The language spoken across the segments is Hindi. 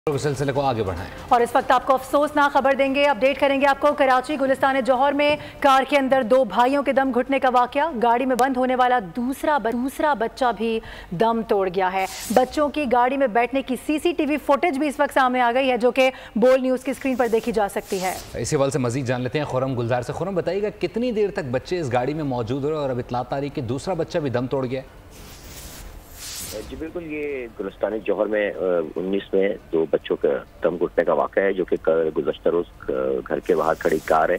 सिलसिले को आगे बढ़ाएं। और इस वक्त आपको अफसोसनाक खबर देंगे, अपडेट करेंगे आपको। कराची गुलिस्तान जौहर में कार के अंदर दो भाइयों के दम घुटने का वाकया। गाड़ी में बंद होने वाला दूसरा बच्चा भी दम तोड़ गया है। बच्चों की गाड़ी में बैठने की सीसीटीवी फुटेज भी इस वक्त सामने आ गई है, जो कि बोल न्यूज की स्क्रीन पर देखी जा सकती है। इसी हवाले से मजीद जान लेते हैं खुरम गुलजार से। खुरम, बताइएगा कितनी देर तक बच्चे इस गाड़ी में मौजूद रहे और अब इत्तला आ रही कि दूसरा बच्चा भी दम तोड़ गया? जी बिल्कुल, ये गुलिस्तान जौहर में 19 में दो बच्चों का दम घुटने का वाक़या है, जो कि गुज़श्ता रोज घर के बाहर खड़ी कार है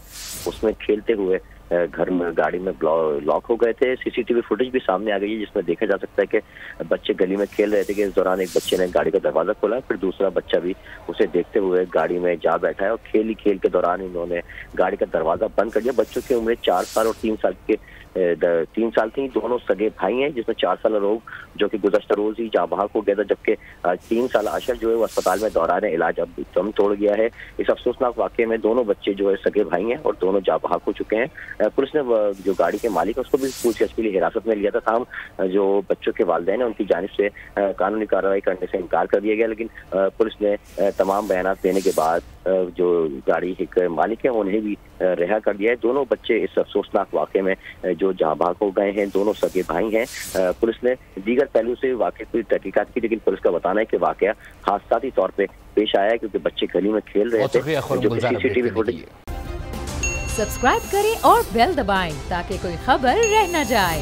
उसमें खेलते हुए घर में गाड़ी में लॉक हो गए थे। सीसीटीवी फुटेज भी सामने आ गई है जिसमें देखा जा सकता है कि बच्चे गली में खेल रहे थे कि इस दौरान एक बच्चे ने गाड़ी का दरवाजा खोला, फिर दूसरा बच्चा भी उसे देखते हुए गाड़ी में जा बैठा है और खेल के दौरान इन्होंने गाड़ी का दरवाजा बंद कर दिया। बच्चों की उम्र 4 साल और 3 साल के 3 साल थी। दोनों सगे भाई हैं, जिसमें 4 साल रोग जो कि गुज़श्ता रोज ही जाँ बहक हो गया था, जबकि 3 साल अशर जो है वो अस्पताल में दौरान इलाज अब दम तोड़ गया है। इस अफसोसनाक वाक़े में दोनों बच्चे जो है सगे भाई हैं और दोनों जाँ बहक हो चुके हैं। पुलिस ने जो गाड़ी के मालिक है उसको भी पूछताछ के लिए हिरासत में लिया था। ताहम जो बच्चों के वालिदैन है उनकी जानिब से कानूनी कार्रवाई करने से इनकार कर दिया गया, लेकिन पुलिस ने तमाम बयान देने के बाद जो गाड़ी के मालिक है उन्हें भी रिहा कर दिया है। दोनों बच्चे इस अफसोसनाक वाक़े में जो जाँ बहक हो गए हैं, दोनों सगे भाई हैं। पुलिस ने दीगर पहलू से वाक़े की तहकीकात की, लेकिन पुलिस का बताना है कि वाक़या हादसाती तौर पे पेश आया है क्योंकि बच्चे गली में खेल रहे थे। जो सीसीटीवी फुटेज सब्सक्राइब करें और बेल दबाएं ताकि कोई खबर रह न जाए।